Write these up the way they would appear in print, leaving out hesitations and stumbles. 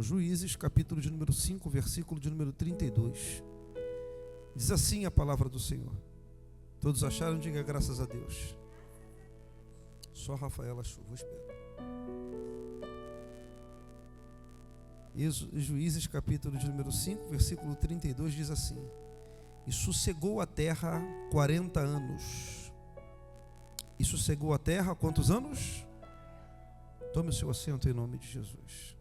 Juízes, capítulo de número 5, versículo de número 32. Diz assim a palavra do Senhor. Todos acharam? Diga graças a Deus. Só Rafaela achou, vou esperar. Juízes, capítulo de número 5, versículo 32 diz assim: e sossegou a terra 40 anos. E sossegou a terra quantos anos? Tome o seu assento em nome de Jesus.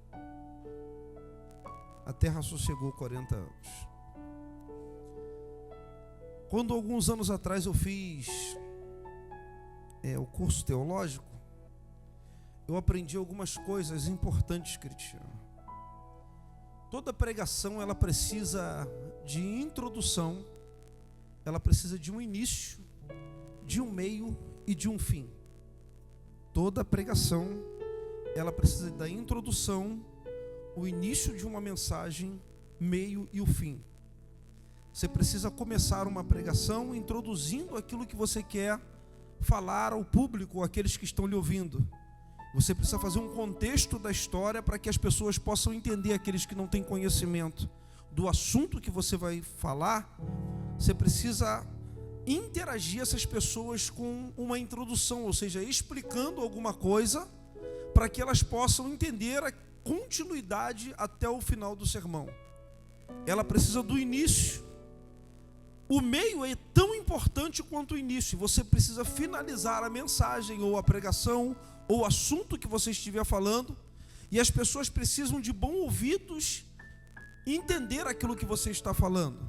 A terra sossegou 40 anos. Quando alguns anos atrás eu fiz o curso teológico, eu aprendi algumas coisas importantes, Cristiano. Toda pregação ela precisa de introdução, ela precisa de um início, de um meio e de um fim. Toda pregação ela precisa da introdução, o início de uma mensagem, meio e o fim. Você precisa começar uma pregação introduzindo aquilo que você quer falar ao público, àqueles que estão lhe ouvindo. Você precisa fazer um contexto da história para que as pessoas possam entender, aqueles que não têm conhecimento do assunto que você vai falar. Você precisa interagir essas pessoas com uma introdução, ou seja, explicando alguma coisa para que elas possam entender a continuidade até o final do sermão. Ela precisa do início. O meio é tão importante quanto o início. Você precisa finalizar a mensagem ou a pregação ou o assunto que você estiver falando, e as pessoas precisam de bons ouvidos entender aquilo que você está falando.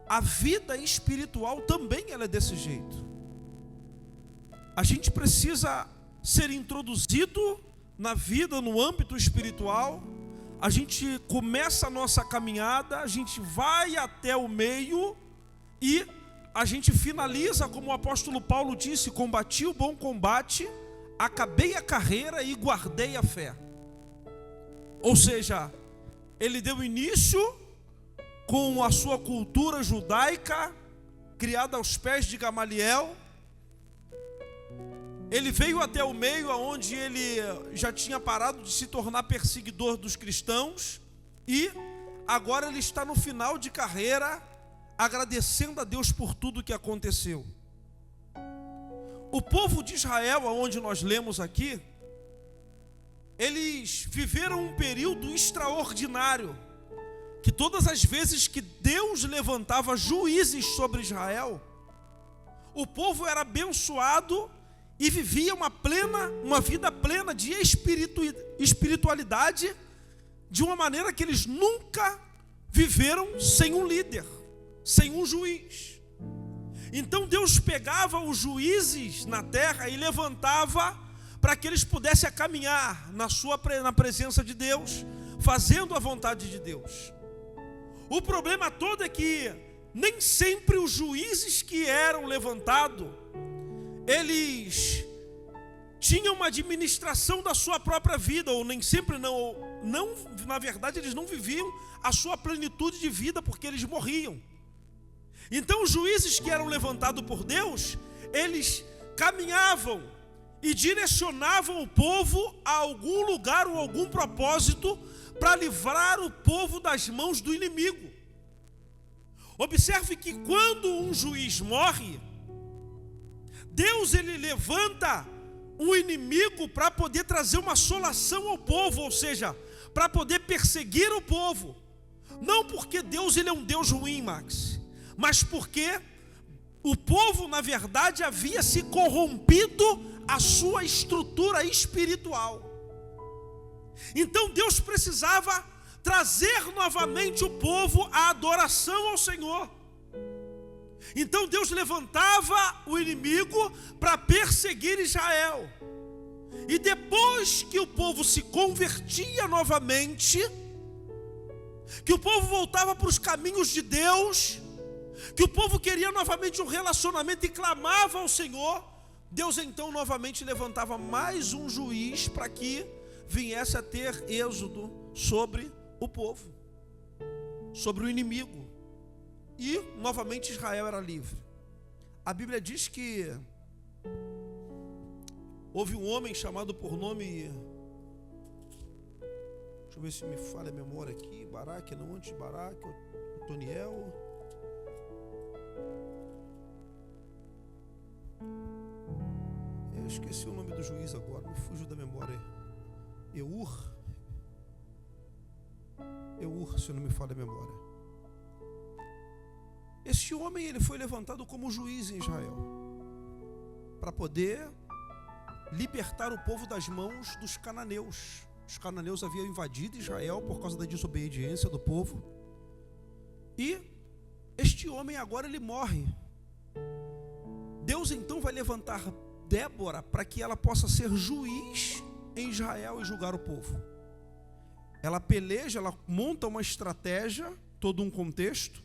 A vida espiritual também ela é desse jeito. A gente precisa ser introduzido na vida, no âmbito espiritual. A gente começa a nossa caminhada, a gente vai até o meio e a gente finaliza, como o apóstolo Paulo disse: combati o bom combate, acabei a carreira e guardei a fé. Ou seja, ele deu início com a sua cultura judaica, criada aos pés de Gamaliel. Ele veio até o meio, onde ele já tinha parado de se tornar perseguidor dos cristãos, e agora ele está no final de carreira, agradecendo a Deus por tudo que aconteceu. O povo de Israel, onde nós lemos aqui, eles viveram um período extraordinário, que todas as vezes que Deus levantava juízes sobre Israel, o povo era abençoado e vivia uma vida plena de espiritualidade, de uma maneira que eles nunca viveram sem um líder, sem um juiz. Então Deus pegava os juízes na terra e levantava para que eles pudessem caminhar na presença de Deus, fazendo a vontade de Deus. O problema todo é que nem sempre os juízes que eram levantados, eles tinham uma administração da sua própria vida, ou nem sempre não, na verdade eles não viviam a sua plenitude de vida, porque eles morriam. Então os juízes que eram levantados por Deus, eles caminhavam e direcionavam o povo a algum lugar ou algum propósito para livrar o povo das mãos do inimigo. Observe que quando um juiz morre, Deus ele levanta um inimigo para poder trazer uma assolação ao povo, ou seja, para poder perseguir o povo. Não porque Deus ele é um Deus ruim, Max, mas porque o povo, na verdade, havia se corrompido a sua estrutura espiritual. Então Deus precisava trazer novamente o povo à adoração ao Senhor. Então Deus levantava o inimigo para perseguir Israel. E depois que o povo se convertia novamente, que o povo voltava para os caminhos de Deus, que o povo queria novamente um relacionamento e clamava ao Senhor, Deus então novamente levantava mais um juiz para que viesse a ter êxodo sobre o povo, sobre o inimigo. E novamente Israel era livre. A Bíblia diz que houve um homem chamado por nome eu ver se me falha a memória aqui. Baraque, não, antes de Baraque, Otoniel. Eu esqueci o nome do juiz agora, me fugiu da memória. Eur, se não me falha a memória. Este homem, ele foi levantado como juiz em Israel, para poder libertar o povo das mãos dos cananeus. Os cananeus haviam invadido Israel por causa da desobediência do povo. E este homem agora ele morre. Deus então vai levantar Débora para que ela possa ser juiz em Israel e julgar o povo. Ela peleja, ela monta uma estratégia, todo um contexto,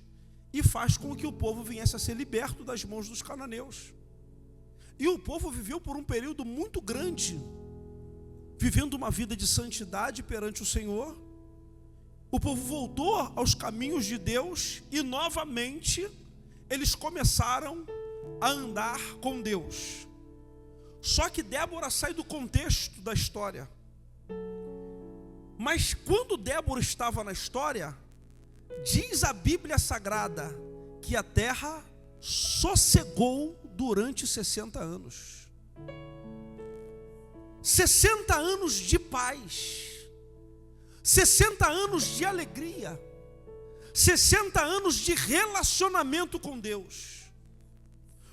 e faz com que o povo viesse a ser liberto das mãos dos cananeus. E o povo viveu por um período muito grande, vivendo uma vida de santidade perante o Senhor. O povo voltou aos caminhos de Deus e novamente eles começaram a andar com Deus. Só que Débora sai do contexto da história. Mas quando Débora estava na história, diz a Bíblia Sagrada que a terra sossegou durante 60 anos. 60 anos de paz, 60 anos de alegria, 60 anos de relacionamento com Deus.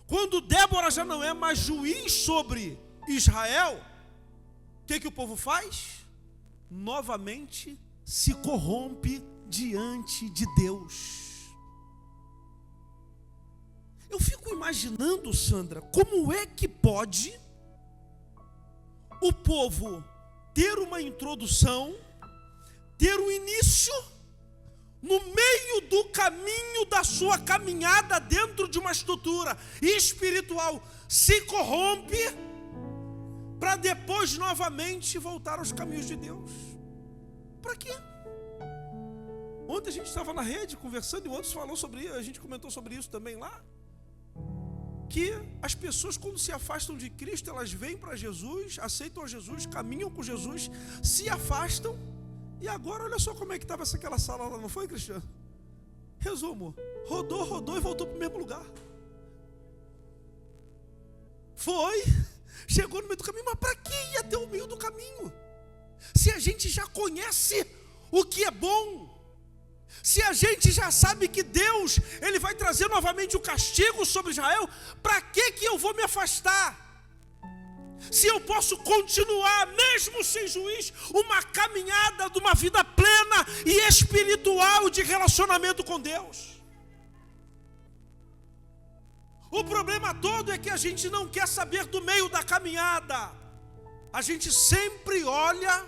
Quando Débora já não é mais juiz sobre Israel, o que o povo faz? Novamente se corrompe diante de Deus. Eu fico imaginando, Sandra, como é que pode o povo ter uma introdução, ter um início, no meio do caminho da sua caminhada dentro de uma estrutura espiritual, se corrompe, para depois novamente voltar aos caminhos de Deus. Para quê? Ontem a gente estava na rede conversando e outros falou sobre isso, a gente comentou sobre isso também lá, que as pessoas quando se afastam de Cristo, elas vêm para Jesus, aceitam a Jesus, caminham com Jesus, se afastam, e agora olha só como é que estava aquela sala lá, não foi, Cristiano? Resumo, rodou e voltou para o mesmo lugar. Foi, chegou no meio do caminho, mas para que ir até o meio do caminho? Se a gente já conhece o que é bom, se a gente já sabe que Deus, Ele vai trazer novamente o castigo sobre Israel, para que eu vou me afastar? Se eu posso continuar, mesmo sem juiz, uma caminhada de uma vida plena e espiritual de relacionamento com Deus. O problema todo é que a gente não quer saber do meio da caminhada. A gente sempre olha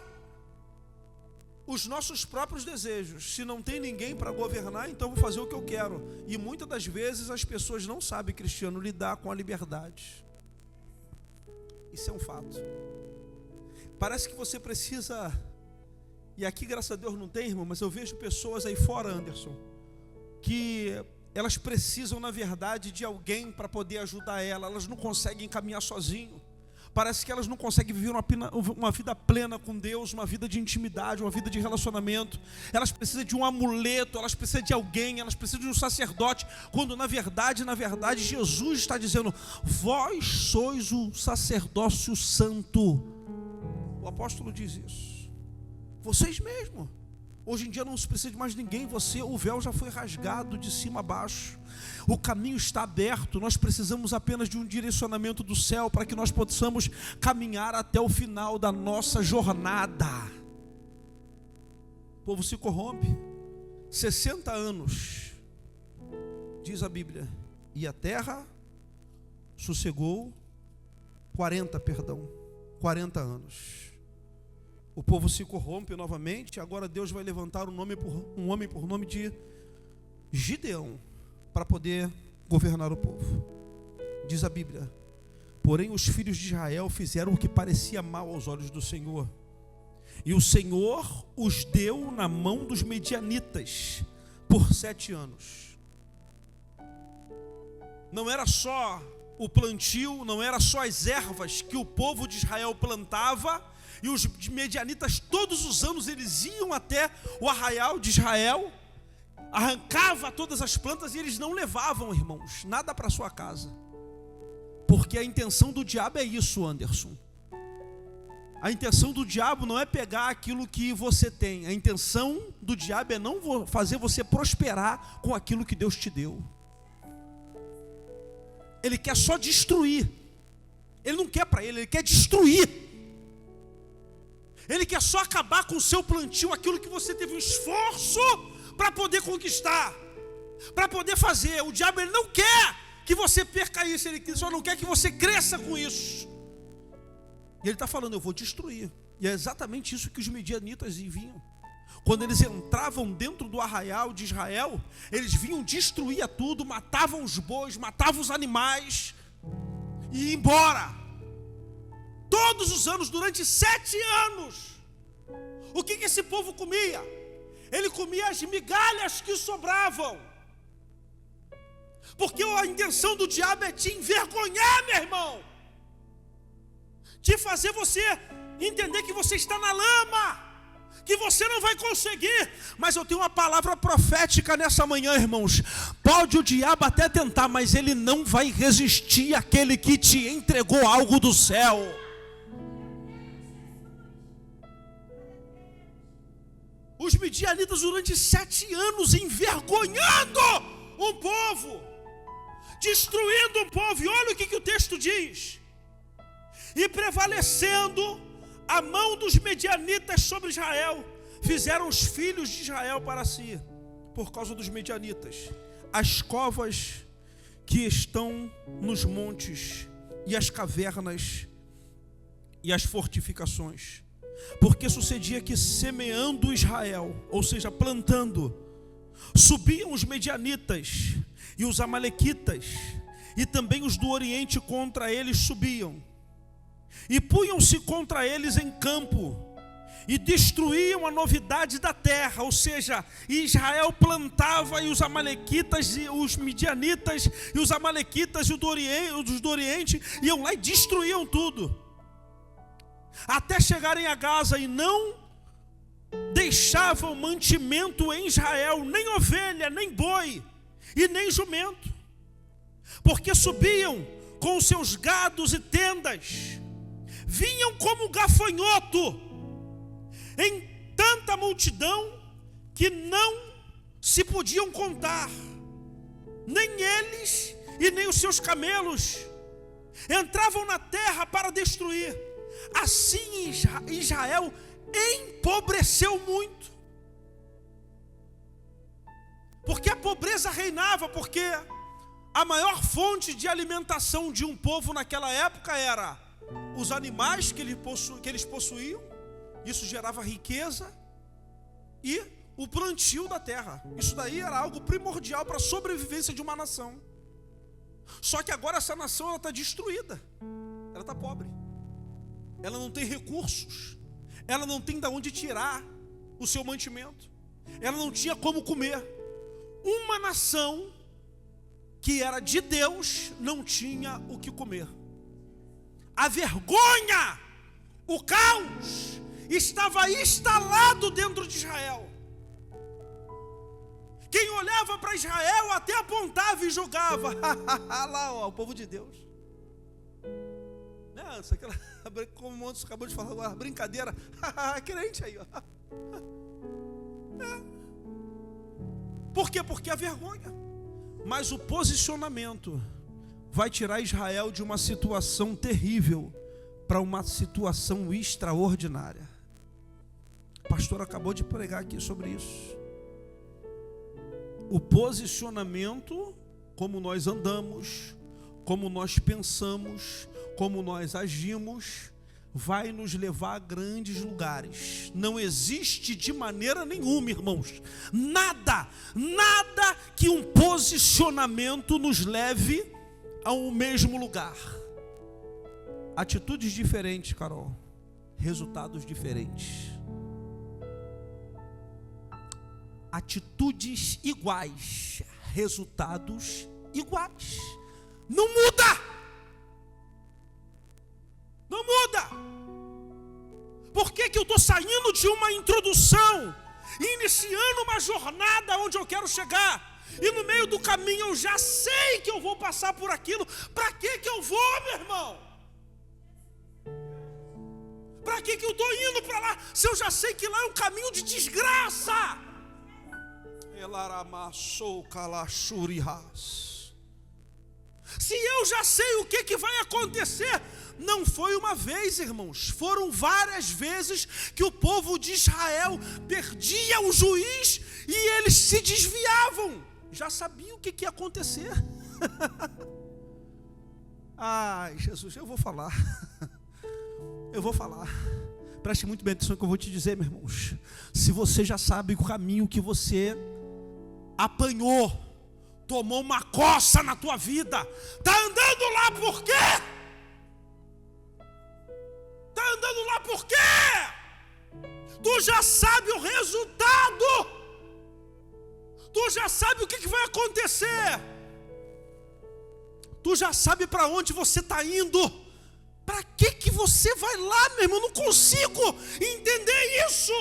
os nossos próprios desejos. Se não tem ninguém para governar, então vou fazer o que eu quero. E muitas das vezes as pessoas não sabem, Cristiano, lidar com a liberdade. Isso é um fato. Parece que você precisa, e aqui graças a Deus não tem, irmão, mas eu vejo pessoas aí fora, Anderson, que elas precisam na verdade de alguém para poder ajudar elas não conseguem caminhar sozinho. Parece que elas não conseguem viver uma vida plena com Deus, uma vida de intimidade, uma vida de relacionamento. Elas precisam de um amuleto, elas precisam de alguém, elas precisam de um sacerdote, quando na verdade, Jesus está dizendo: vós sois o sacerdócio santo. O apóstolo diz isso. Vocês mesmos. Hoje em dia não se precisa de mais ninguém, o véu já foi rasgado de cima a baixo. O caminho está aberto, nós precisamos apenas de um direcionamento do céu para que nós possamos caminhar até o final da nossa jornada. O povo se corrompe. 60 anos, diz a Bíblia, e a terra sossegou 40 anos. O povo se corrompe novamente. Agora Deus vai levantar um homem por nome de Gideão, para poder governar o povo. Diz a Bíblia: porém os filhos de Israel fizeram o que parecia mal aos olhos do Senhor, e o Senhor os deu na mão dos medianitas por 7 anos. Não era só o plantio, não era só as ervas que o povo de Israel plantava E os medianitas, todos os anos, eles iam até o arraial de Israel, arrancava todas as plantas e eles não levavam, irmãos, nada para sua casa. Porque a intenção do diabo é isso, Anderson. A intenção do diabo não é pegar aquilo que você tem. A intenção do diabo é não fazer você prosperar com aquilo que Deus te deu. Ele quer só destruir. Ele não quer para ele quer destruir. Ele quer só acabar com o seu plantio, aquilo que você teve um esforço para poder conquistar, para poder fazer. O diabo, ele não quer que você perca isso, ele só não quer que você cresça com isso. E ele está falando, eu vou destruir. E é exatamente isso que os medianitas vinham. Quando eles entravam dentro do arraial de Israel, eles vinham destruir tudo, matavam os bois, matavam os animais e iam embora. Todos os anos, durante 7 anos. O que esse povo comia? Ele comia as migalhas que sobravam. Porque a intenção do diabo é te envergonhar, meu irmão. De fazer você entender que você está na lama, que você não vai conseguir. Mas eu tenho uma palavra profética nessa manhã, irmãos. Pode o diabo até tentar, mas ele não vai resistir àquele que te entregou algo do céu. Os midianitas durante 7 anos envergonhando um povo, destruindo um povo. E olha o que o texto diz: e prevalecendo a mão dos medianitas sobre Israel, fizeram os filhos de Israel para si, por causa dos medianitas, as covas que estão nos montes, e as cavernas, e as fortificações. Porque sucedia que semeando Israel, ou seja, plantando, subiam os medianitas e os amalequitas, e também os do Oriente contra eles subiam, e punham-se contra eles em campo, e destruíam a novidade da terra. Ou seja, Israel plantava, e os amalequitas, e os midianitas, e os amalequitas, e os do Oriente iam lá e destruíam tudo, até chegarem a Gaza, e não deixavam mantimento em Israel, nem ovelha, nem boi, e nem jumento, porque subiam com os seus gados e tendas, vinham como gafanhoto, em tanta multidão que não se podiam contar, nem eles e nem os seus camelos, entravam na terra para destruir. Assim Israel empobreceu muito, porque a pobreza reinava, porque a maior fonte de alimentação de um povo naquela época era os animais que eles possuíam. Isso gerava riqueza, e o plantio da terra. Isso daí era algo primordial para a sobrevivência de uma nação. Só que agora essa nação está destruída, ela está pobre, ela não tem recursos, ela não tem de onde tirar o seu mantimento, ela não tinha como comer. Uma nação que era de Deus não tinha o que comer. A vergonha, o caos estava instalado dentro de Israel. Quem olhava para Israel até apontava e julgava. Lá, ó, o povo de Deus. Isso aquela, como o Montes acabou de falar agora, brincadeira. Crente aí, ó. Por quê? Porque a vergonha. Mas o posicionamento vai tirar Israel de uma situação terrível para uma situação extraordinária. O pastor acabou de pregar aqui sobre isso. O posicionamento, como nós andamos, como nós pensamos, como nós agimos, vai nos levar a grandes lugares. Não existe de maneira nenhuma, irmãos, nada que um posicionamento nos leve ao mesmo lugar. Atitudes diferentes, Carol, resultados diferentes. Atitudes iguais, resultados iguais. Não muda. Não muda. que eu estou saindo de uma introdução, iniciando uma jornada onde eu quero chegar, e no meio do caminho eu já sei que eu vou passar por aquilo. Para que eu vou, meu irmão? Para que eu estou indo para lá, se eu já sei que lá é um caminho de desgraça? Se eu já sei o que vai acontecer, não foi uma vez, irmãos, foram várias vezes que o povo de Israel perdia o juiz e eles se desviavam. Já sabiam o que ia acontecer. Ai, Jesus, eu vou falar. Preste muito bem atenção no que eu vou te dizer, meus irmãos. Se você já sabe o caminho que você apanhou, tomou uma coça na tua vida, está andando lá por quê? Está andando lá por quê? Tu já sabe o resultado. Tu já sabe o que vai acontecer. Tu já sabe para onde você está indo. Para que você vai lá, meu irmão? Eu não consigo entender isso.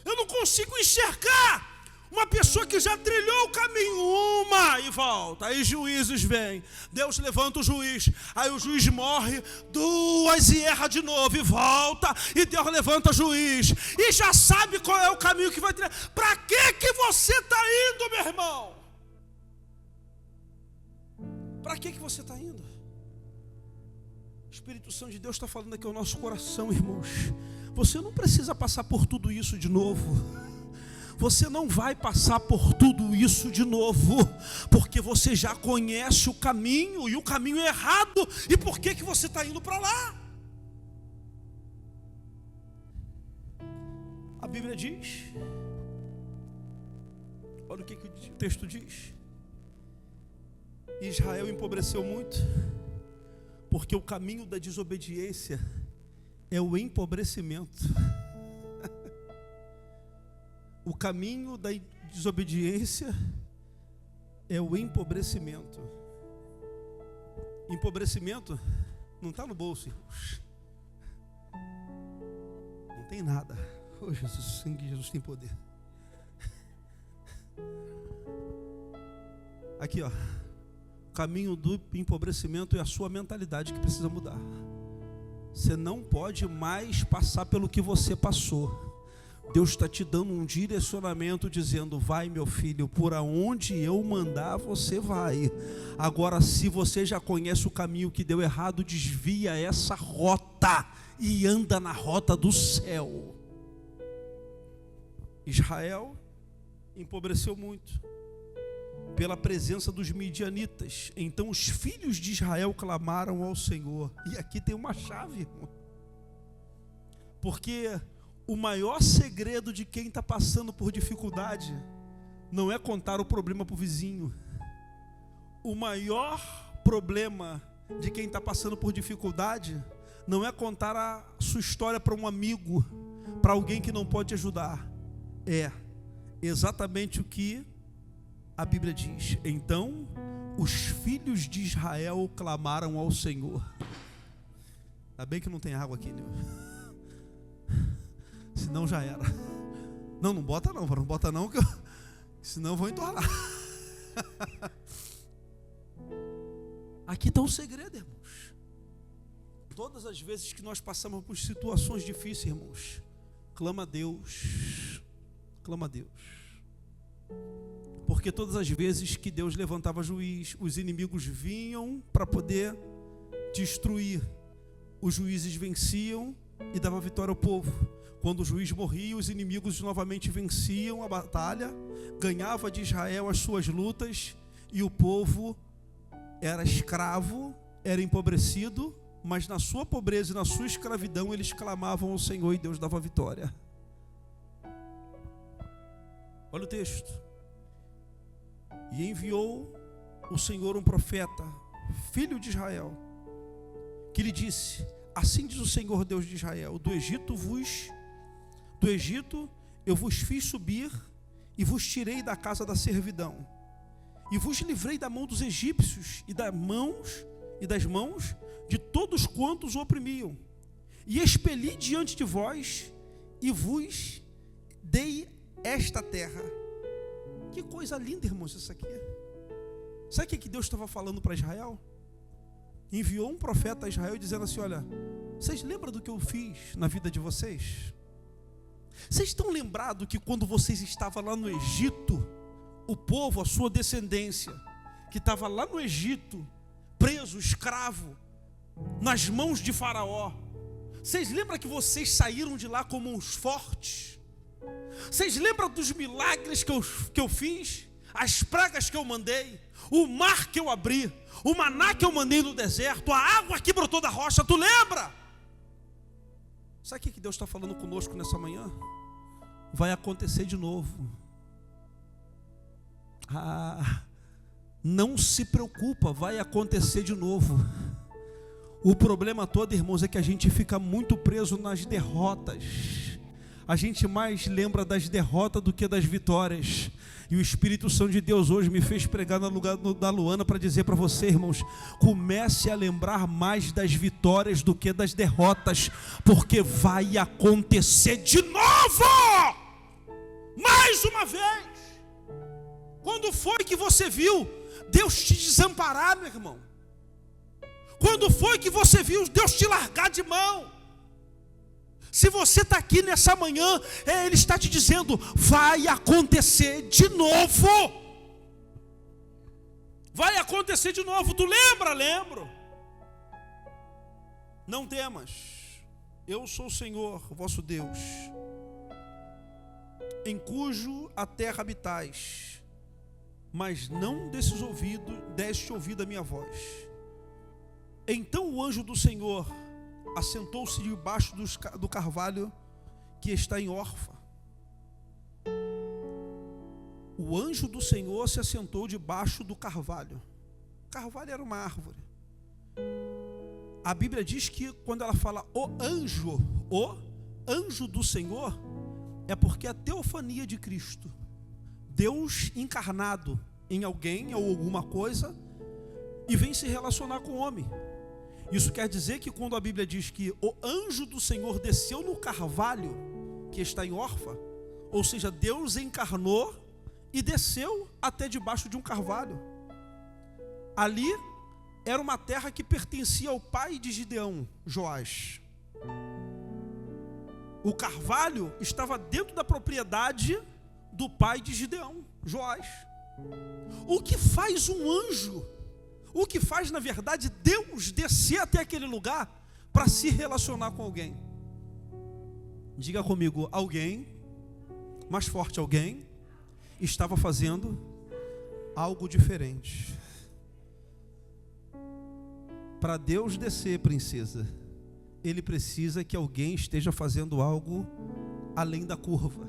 Eu não consigo enxergar uma pessoa que já trilhou o caminho uma e volta. Aí juízes vêm, Deus levanta o juiz, aí o juiz morre duas e erra de novo e volta, e Deus levanta o juiz e já sabe qual é o caminho que vai trilhar. Para que você está indo, meu irmão? Para que você está indo? O Espírito Santo de Deus está falando aqui ao nosso coração, irmãos. Você não precisa passar por tudo isso de novo. Você não vai passar por tudo isso de novo, porque você já conhece o caminho, e o caminho é errado. E por que você está indo para lá? A Bíblia diz, olha o que o texto diz: Israel empobreceu muito, porque o caminho da desobediência é o empobrecimento. O caminho da desobediência é o empobrecimento. Empobrecimento não está no bolso, irmãos. Não tem nada. Oh, Jesus, o sangue de Jesus tem poder. Aqui, ó. O caminho do empobrecimento é a sua mentalidade que precisa mudar. Você não pode mais passar pelo que você passou. Deus está te dando um direcionamento, dizendo: vai, meu filho, por aonde eu mandar você vai. Agora, se você já conhece o caminho que deu errado, desvia essa rota e anda na rota do céu. Israel empobreceu muito pela presença dos midianitas. Então os filhos de Israel clamaram ao Senhor. E aqui tem uma chave, irmão. Porque o maior segredo de quem está passando por dificuldade não é contar o problema para o vizinho. O maior problema de quem está passando por dificuldade não é contar a sua história para um amigo, para alguém que não pode ajudar. É exatamente o que a Bíblia diz. Então os filhos de Israel clamaram ao Senhor. Ainda bem que não tem água aqui, né? Senão já era. Não bota não, que senão eu vou entornar. Aqui está o segredo, irmãos. Todas as vezes que nós passamos por situações difíceis, irmãos, clama a Deus. Clama a Deus. Porque todas as vezes que Deus levantava juiz, os inimigos vinham para poder destruir. Os juízes venciam e davam vitória ao povo. Quando o juiz morria, os inimigos novamente venciam a batalha, ganhava de Israel as suas lutas, e o povo era escravo, era empobrecido, mas na sua pobreza e na sua escravidão eles clamavam ao Senhor e Deus dava vitória. Olha o texto. E enviou o Senhor um profeta, filho de Israel, que lhe disse: assim diz o Senhor Deus de Israel, do Egito eu vos fiz subir e vos tirei da casa da servidão, e vos livrei da mão dos egípcios e das mãos de todos quantos o oprimiam, e expeli diante de vós, e vos dei esta terra. Que coisa linda, irmãos, isso aqui. Sabe o que Deus estava falando para Israel? Enviou um profeta a Israel dizendo assim: olha, vocês lembram do que eu fiz na vida de vocês? Vocês estão lembrados que quando vocês estavam lá no Egito, o povo, a sua descendência, que estava lá no Egito, preso, escravo, nas mãos de Faraó, vocês lembram que vocês saíram de lá como uns fortes? Vocês lembram dos milagres que eu fiz? As pragas que eu mandei? O mar que eu abri? O maná que eu mandei no deserto? A água que brotou da rocha? Tu lembra? Sabe o que Deus está falando conosco nessa manhã? Vai acontecer de novo. Não se preocupa, vai acontecer de novo. O problema todo, irmãos, é que a gente fica muito preso nas derrotas. A gente mais lembra das derrotas do que das vitórias. E o Espírito Santo de Deus hoje me fez pregar no lugar da Luana para dizer para você, irmãos, comece a lembrar mais das vitórias do que das derrotas, porque vai acontecer de novo, mais uma vez. Quando foi que você viu Deus te desamparar, meu irmão? Quando foi que você viu Deus te largar de mão? Se você está aqui nessa manhã, Ele está te dizendo, vai acontecer de novo. Vai acontecer de novo. Tu lembra? Lembro. Não temas, eu sou o Senhor, vosso Deus, em cujo a terra habitais, mas não deste ouvido a minha voz. Então o anjo do Senhor assentou-se debaixo do carvalho que está em Orfa. O anjo do Senhor se assentou debaixo do carvalho. O carvalho era uma árvore. A Bíblia diz que quando ela fala o anjo do Senhor, é porque é a teofania de Cristo, Deus encarnado em alguém ou alguma coisa, e vem se relacionar com o homem. Isso quer dizer que quando a Bíblia diz que o anjo do Senhor desceu no carvalho que está em Orfa, ou seja, Deus encarnou e desceu até debaixo de um carvalho. Ali era uma terra que pertencia ao pai de Gideão, Joás. O carvalho estava dentro da propriedade do pai de Gideão, Joás. O que faz um anjo? O que faz, na verdade, Deus descer até aquele lugar para se relacionar com alguém? Diga comigo, alguém, mais forte, alguém estava fazendo algo diferente. Para Deus descer, princesa, Ele precisa que alguém esteja fazendo algo além da curva.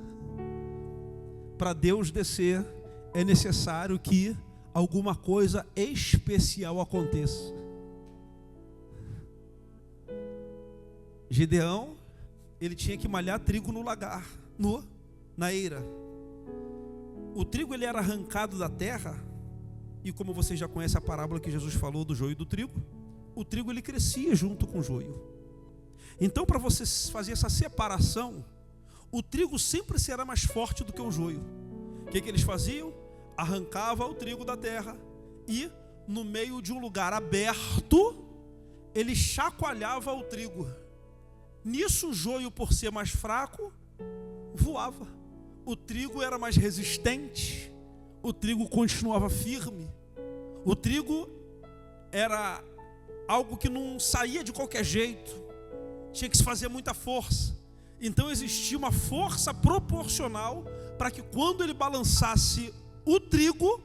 Para Deus descer, é necessário que alguma coisa especial aconteça. Gideão, ele tinha que malhar trigo no lagar, na eira. O trigo ele era arrancado da terra, e como você já conhece a parábola que Jesus falou do joio e do trigo, o trigo ele crescia junto com o joio. Então, para você fazer essa separação, o trigo sempre será mais forte do que o joio. O que eles faziam? Arrancava o trigo da terra e no meio de um lugar aberto ele chacoalhava o trigo. Nisso o joio, por ser mais fraco, voava. O trigo era mais resistente, o trigo continuava firme. O trigo era algo que não saía de qualquer jeito, tinha que se fazer muita força. Então existia uma força proporcional para que quando ele balançasse o trigo,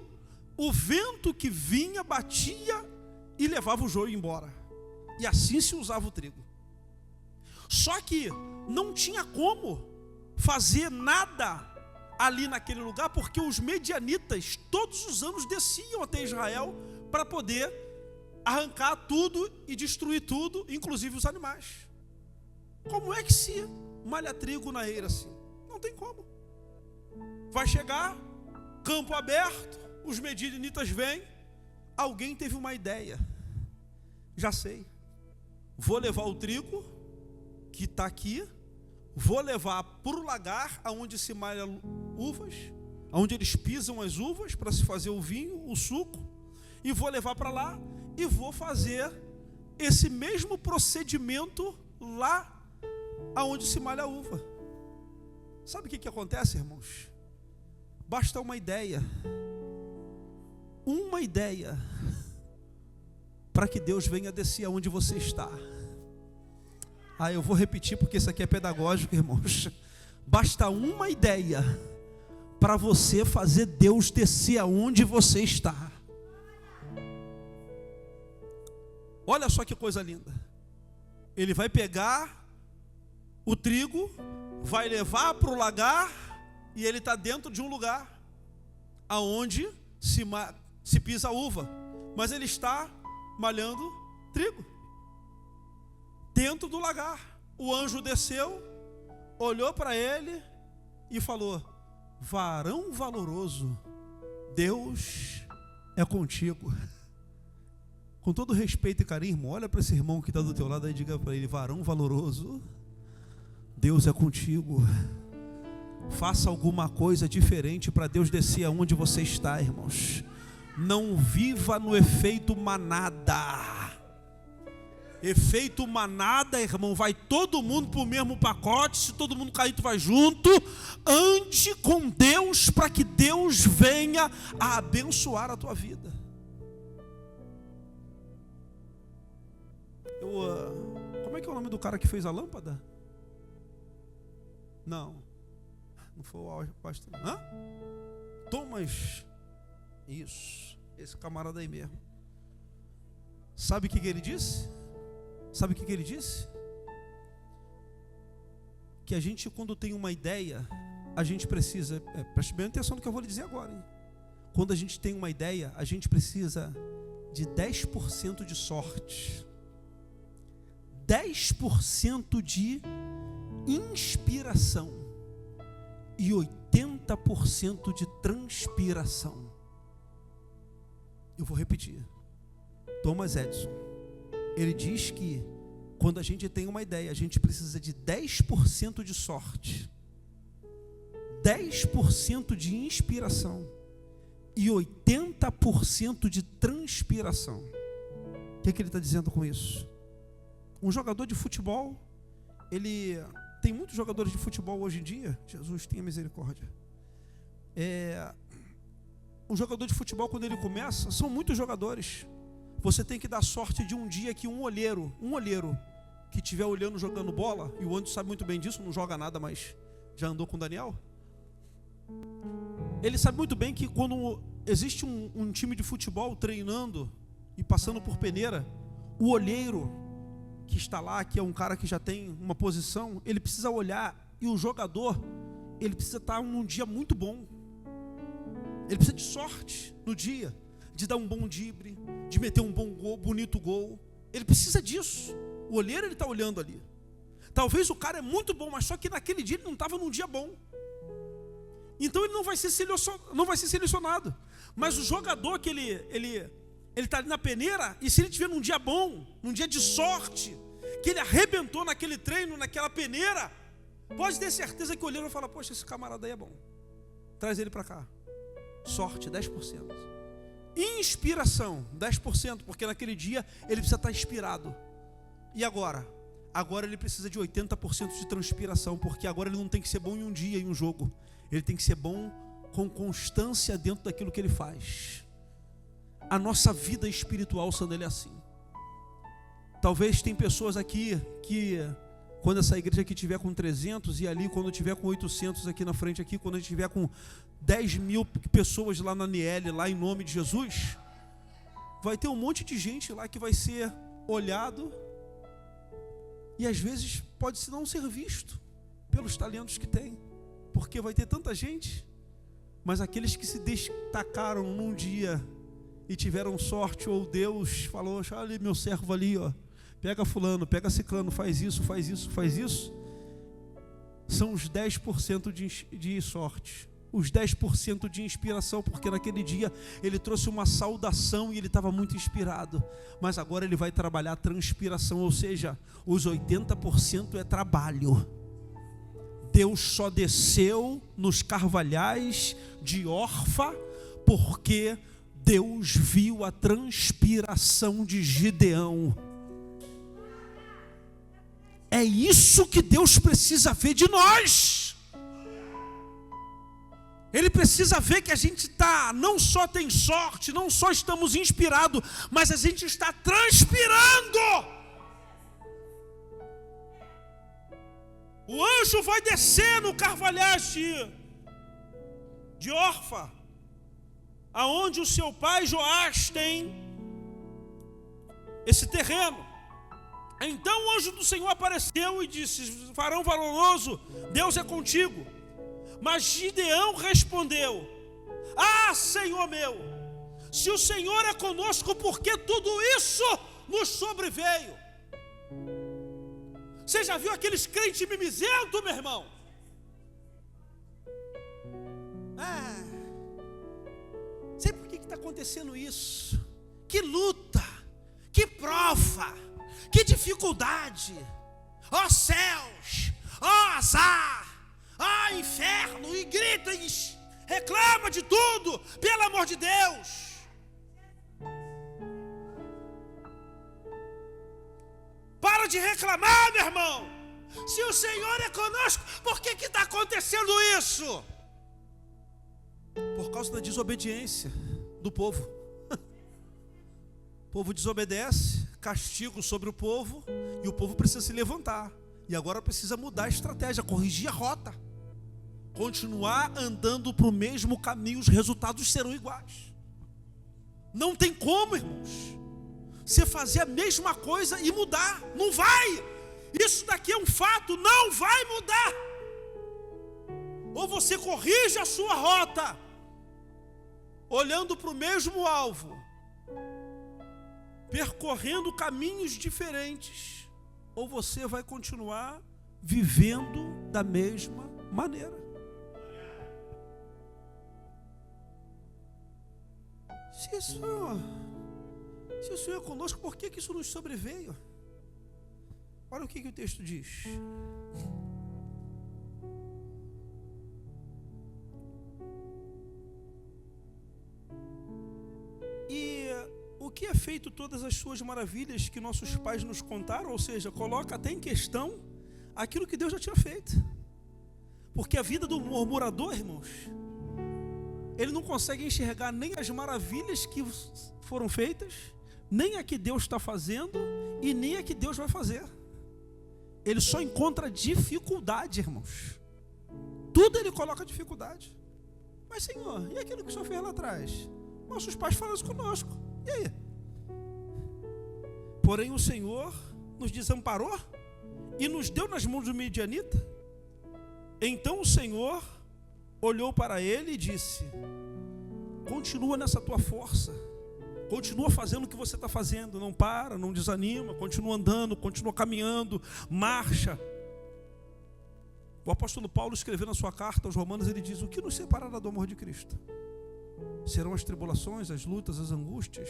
o vento que vinha batia e levava o joio embora. E assim se usava o trigo. Só que não tinha como fazer nada ali naquele lugar, porque os medianitas todos os anos desciam até Israel para poder arrancar tudo e destruir tudo, inclusive os animais. Como é que se malha trigo na eira assim? Não tem como. Vai chegar campo aberto, os medianitas vêm, alguém teve uma ideia. Já sei, vou levar o trigo que está aqui, vou levar para o lagar, aonde se malha uvas, aonde eles pisam as uvas para se fazer o vinho, o suco, e vou levar para lá e vou fazer esse mesmo procedimento lá aonde se malha a uva. Sabe o que acontece, irmãos? Basta uma ideia, para que Deus venha descer aonde você está. Eu vou repetir porque isso aqui é pedagógico, irmãos. Basta uma ideia para você fazer Deus descer aonde você está. Olha só que coisa linda. Ele vai pegar o trigo, vai levar para o lagar, e ele está dentro de um lugar aonde se pisa a uva, mas ele está malhando trigo dentro do lagar. O anjo desceu, olhou para ele e falou: varão valoroso, Deus é contigo. Com todo respeito e carinho, irmão, olha para esse irmão que está do teu lado e diga para ele: varão valoroso, Deus é contigo. Faça alguma coisa diferente para Deus descer aonde você está, irmãos. Não viva no efeito manada. Efeito manada, irmão, vai todo mundo para o mesmo pacote. Se todo mundo cair, tu vai junto. Ande com Deus para que Deus venha a abençoar a tua vida. Como é que é o nome do cara que fez a lâmpada? Não foi o pastor. Thomas. Isso, esse camarada aí mesmo. Sabe o que ele disse? Que a gente, quando tem uma ideia, a gente precisa, preste bem atenção no que eu vou lhe dizer agora, hein? Quando a gente tem uma ideia, a gente precisa de 10% de sorte, 10% de inspiração e 80% de transpiração. Eu vou repetir. Thomas Edison, ele diz que quando a gente tem uma ideia, a gente precisa de 10% de sorte, 10% de inspiração e 80% de transpiração. O que ele está dizendo com isso? Um jogador de futebol, tem muitos jogadores de futebol hoje em dia. Jesus tenha misericórdia. Um jogador de futebol, quando ele começa, são muitos jogadores. Você tem que dar sorte de um dia que um olheiro que estiver olhando jogando bola, e o Anderson sabe muito bem disso, não joga nada, mas já andou com o Daniel. Ele sabe muito bem que quando existe um time de futebol treinando e passando por peneira, o olheiro que está lá, que é um cara que já tem uma posição, ele precisa olhar, e o jogador, ele precisa estar num dia muito bom. Ele precisa de sorte no dia, de dar um bom drible, de meter um bom gol, bonito gol. Ele precisa disso. O olheiro, ele está olhando ali. Talvez o cara é muito bom, mas só que naquele dia ele não estava num dia bom. Então ele não vai ser selecionado. Mas o jogador que ele está ali na peneira, e se ele estiver num dia bom, num dia de sorte, que ele arrebentou naquele treino, naquela peneira, pode ter certeza que o olheiro vai falar: poxa, esse camarada aí é bom, traz ele para cá. Sorte, 10%. Inspiração, 10%, porque naquele dia ele precisa estar inspirado. E agora? Agora ele precisa de 80% de transpiração, porque agora ele não tem que ser bom em um dia, em um jogo. Ele tem que ser bom com constância dentro daquilo que ele faz. A nossa vida espiritual, sendo ele assim. Talvez tem pessoas aqui que, quando essa igreja aqui tiver com 300, e ali quando tiver com 800 aqui na frente aqui, quando a gente tiver com 10 mil pessoas lá na NL, lá em nome de Jesus, vai ter um monte de gente lá que vai ser olhado, e às vezes pode não ser visto pelos talentos que tem, porque vai ter tanta gente, mas aqueles que se destacaram num dia e tiveram sorte, ou Deus falou: olha meu servo ali, ó, pega fulano, pega ciclano, faz isso, faz isso, faz isso. São os 10% de sorte. os 10% de inspiração, porque naquele dia ele trouxe uma saudação e ele estava muito inspirado. Mas agora ele vai trabalhar a transpiração, ou seja, os 80% é trabalho. Deus só desceu nos carvalhais de Orfa porque Deus viu a transpiração de Gideão. É isso que Deus precisa ver de nós. Ele precisa ver que a gente não só tem sorte, não só estamos inspirados, mas a gente está transpirando. O anjo vai descer no carvalhais de Orfa, aonde o seu pai Joás tem esse terreno. Então o anjo do Senhor apareceu e disse: varão valoroso, Deus é contigo. Mas Gideão respondeu: ah, Senhor meu, se o Senhor é conosco, por que tudo isso nos sobreveio? Você já viu aqueles crentes mimizentos, meu irmão? Sei por que está acontecendo isso. Que luta, que prova, que dificuldade. Ó céus, ó azar, ó inferno, e grita e reclama de tudo, pelo amor de Deus. Para de reclamar, meu irmão. Se o Senhor é conosco, por que está acontecendo isso? Por causa da desobediência do povo. O povo desobedece, castigo sobre o povo, e o povo precisa se levantar. E agora precisa mudar a estratégia, corrigir a rota. Continuar andando para o mesmo caminho, os resultados serão iguais. Não tem como, irmãos, você fazer a mesma coisa e mudar. Não vai. Isso daqui é um fato, não vai mudar. Ou você corrige a sua rota, olhando para o mesmo alvo, percorrendo caminhos diferentes, ou você vai continuar vivendo da mesma maneira. Se o Senhor é conosco, por que isso nos sobreveio? Olha o que o texto diz. E o que é feito todas as suas maravilhas que nossos pais nos contaram? Ou seja, coloca até em questão aquilo que Deus já tinha feito. Porque a vida do murmurador, irmãos, ele não consegue enxergar nem as maravilhas que foram feitas, nem a que Deus está fazendo e nem a que Deus vai fazer. Ele só encontra dificuldade, irmãos. Tudo ele coloca dificuldade. Mas, Senhor, e aquilo que o Senhor fez lá atrás? Nossos pais falaram isso conosco. E aí? Porém o Senhor nos desamparou e nos deu nas mãos do midianita. Então o Senhor olhou para ele e disse: continua nessa tua força, continua fazendo o que você está fazendo, não para, não desanima, continua andando, continua caminhando, marcha. O apóstolo Paulo, escrevendo na sua carta aos Romanos, ele diz: o que nos separará do amor de Cristo? Serão as tribulações, as lutas, as angústias,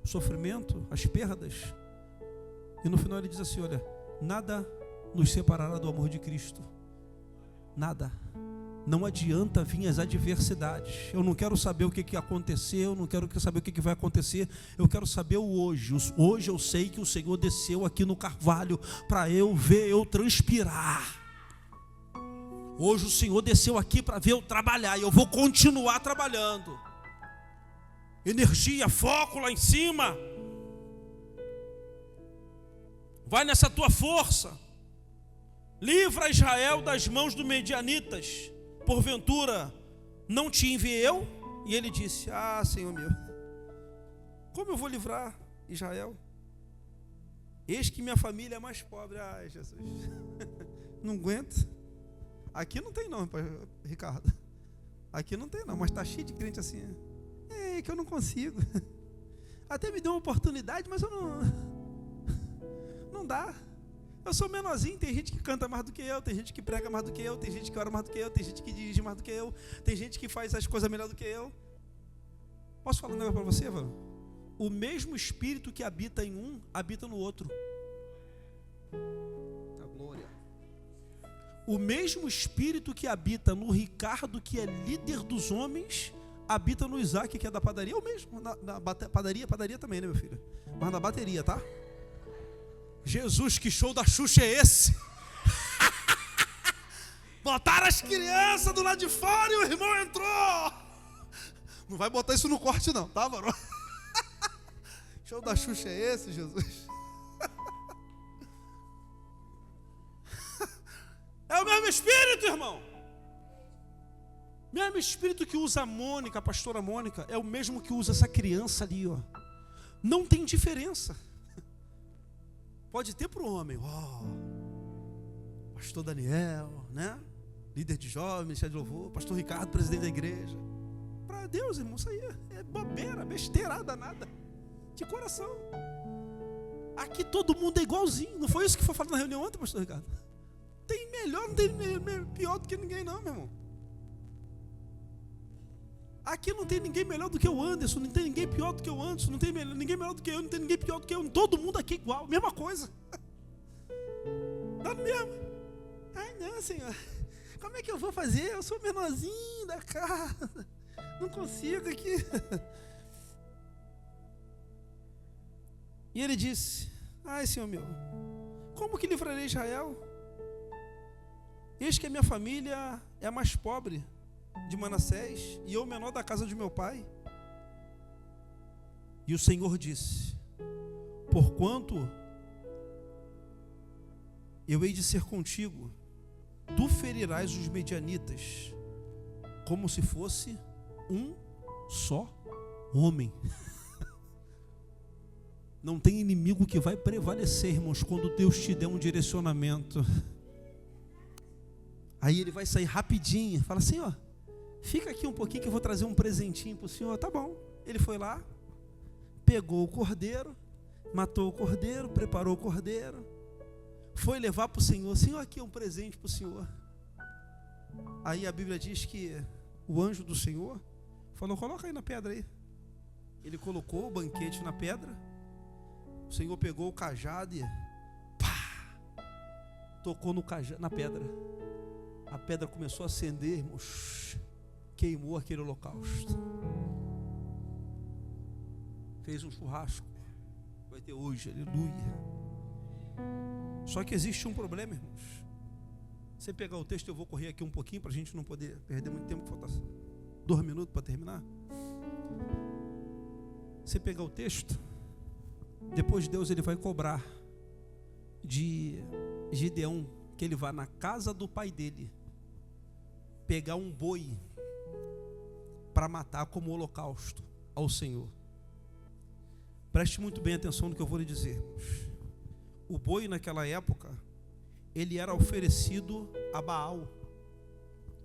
o sofrimento, as perdas. E no final ele diz assim: olha, nada nos separará do amor de Cristo. Nada. Não adianta vir as adversidades. Eu não quero saber o que aconteceu, eu não quero saber o que vai acontecer. Eu quero saber o hoje. Hoje eu sei que o Senhor desceu aqui no Carvalho para eu ver eu transpirar. Hoje o Senhor desceu aqui para ver eu trabalhar, e eu vou continuar trabalhando. Energia, foco lá em cima. Vai nessa tua força. Livra Israel das mãos dos medianitas. Porventura não te enviei eu? E ele disse: ah, Senhor meu, como eu vou livrar Israel? Eis que minha família é mais pobre. Ai, Jesus, não aguento. Aqui não tem não, Ricardo. Aqui não tem não, mas está cheio de crente assim. É que eu não consigo. Até me deu uma oportunidade, mas eu não dá. Eu sou menorzinho, tem gente que canta mais do que eu, tem gente que prega mais do que eu, tem gente que ora mais do que eu, tem gente que dirige mais do que eu, tem gente que faz as coisas melhor do que eu. Posso falar um negócio para você, Vânia? O mesmo Espírito que habita em um, habita no outro. A glória. O mesmo Espírito que habita no Ricardo, que é líder dos homens, habita no Isaac, que é da padaria. É o mesmo, na padaria também, né, meu filho? Mas na bateria, tá? Jesus, que show da Xuxa é esse? Botaram as crianças do lado de fora e o irmão entrou. Não vai botar isso no corte não, tá, varão? Show da Xuxa é esse, Jesus? É o mesmo Espírito, irmão. Mesmo Espírito que usa a Mônica, a pastora Mônica, é o mesmo que usa essa criança ali, ó. Não tem diferença. Pode ter para o homem, pastor Daniel, né? Líder de jovens, ministério de louvor, pastor Ricardo, presidente da igreja. Para Deus, irmão, isso aí é bobeira, besteirada, nada. De coração. Aqui todo mundo é igualzinho. Não foi isso que foi falado na reunião ontem, pastor Ricardo? Tem melhor, não tem pior do que ninguém não, meu irmão. Aqui não tem ninguém melhor do que o Anderson, não tem ninguém pior do que o Anderson, não tem ninguém melhor do que eu, não tem ninguém pior do que eu. Todo mundo aqui é igual, mesma coisa. Tá mesmo. Ai não, Senhor, como é que eu vou fazer? Eu sou o menorzinho da casa, não consigo aqui. E ele disse: ai, Senhor meu, como que livrarei Israel? Eis que a minha família é a mais pobre de Manassés, e eu o menor da casa de meu pai. E o Senhor disse: porquanto eu hei de ser contigo, tu ferirás os medianitas, como se fosse um só homem. Não tem inimigo que vai prevalecer, irmãos, quando Deus te der um direcionamento. Aí ele vai sair rapidinho, fala assim, ó, fica aqui um pouquinho que eu vou trazer um presentinho para o senhor. Tá bom. Ele foi lá, pegou o cordeiro, matou o cordeiro, preparou o cordeiro, foi levar para o Senhor. Senhor, aqui é um presente para o senhor. Aí a Bíblia diz que o anjo do Senhor falou: coloca aí na pedra aí. Ele colocou o banquete na pedra. O Senhor pegou o cajado e pá, tocou no cajado, na pedra. A pedra começou a acender, irmãos. Queimou aquele holocausto. Fez um churrasco. Vai ter hoje, aleluia. Só que existe um problema, irmãos. Você pegar o texto, eu vou correr aqui um pouquinho para a gente não poder perder muito tempo, faltar 2 minutos para terminar. Você pegar o texto, depois Deus ele vai cobrar de Gideão que ele vá na casa do pai dele pegar um boi para matar como holocausto ao Senhor. Preste muito bem atenção no que eu vou lhe dizer. O boi naquela época, ele era oferecido a Baal.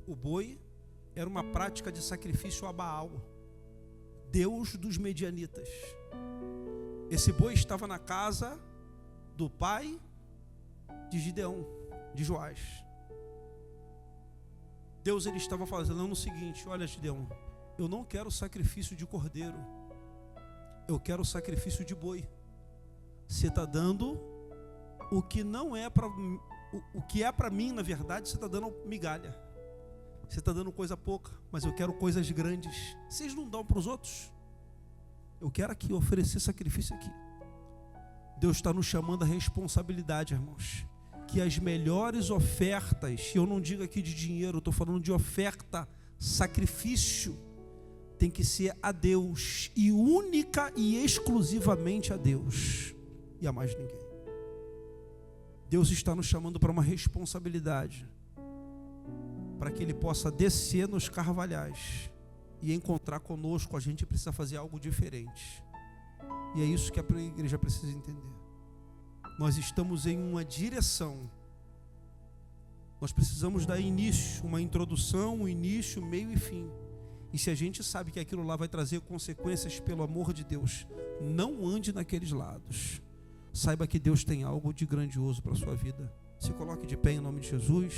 O boi era uma prática de sacrifício a Baal, Deus dos medianitas. Esse boi estava na casa do pai de Gideão, de Joás. Deus ele estava falando o seguinte: olha, Gideão, eu não quero sacrifício de cordeiro, eu quero sacrifício de boi. Você está dando o que não é para o que é para mim, na verdade, você está dando migalha. Você está dando coisa pouca, mas eu quero coisas grandes. Vocês não dão para os outros? Eu quero aqui oferecer sacrifício aqui. Deus está nos chamando a responsabilidade, irmãos. Que as melhores ofertas, e eu não digo aqui de dinheiro, eu estou falando de oferta, sacrifício, tem que ser a Deus, e única e exclusivamente a Deus, e a mais ninguém. Deus está nos chamando para uma responsabilidade, para que Ele possa descer nos carvalhais e encontrar conosco. A gente precisa fazer algo diferente, e é isso que a igreja precisa entender. Nós estamos em uma direção, nós precisamos dar início, uma introdução, um início, meio e fim. E se a gente sabe que aquilo lá vai trazer consequências, pelo amor de Deus, não ande naqueles lados. saiba que Deus tem algo de grandioso para a sua vida. Se coloque de pé em nome de Jesus.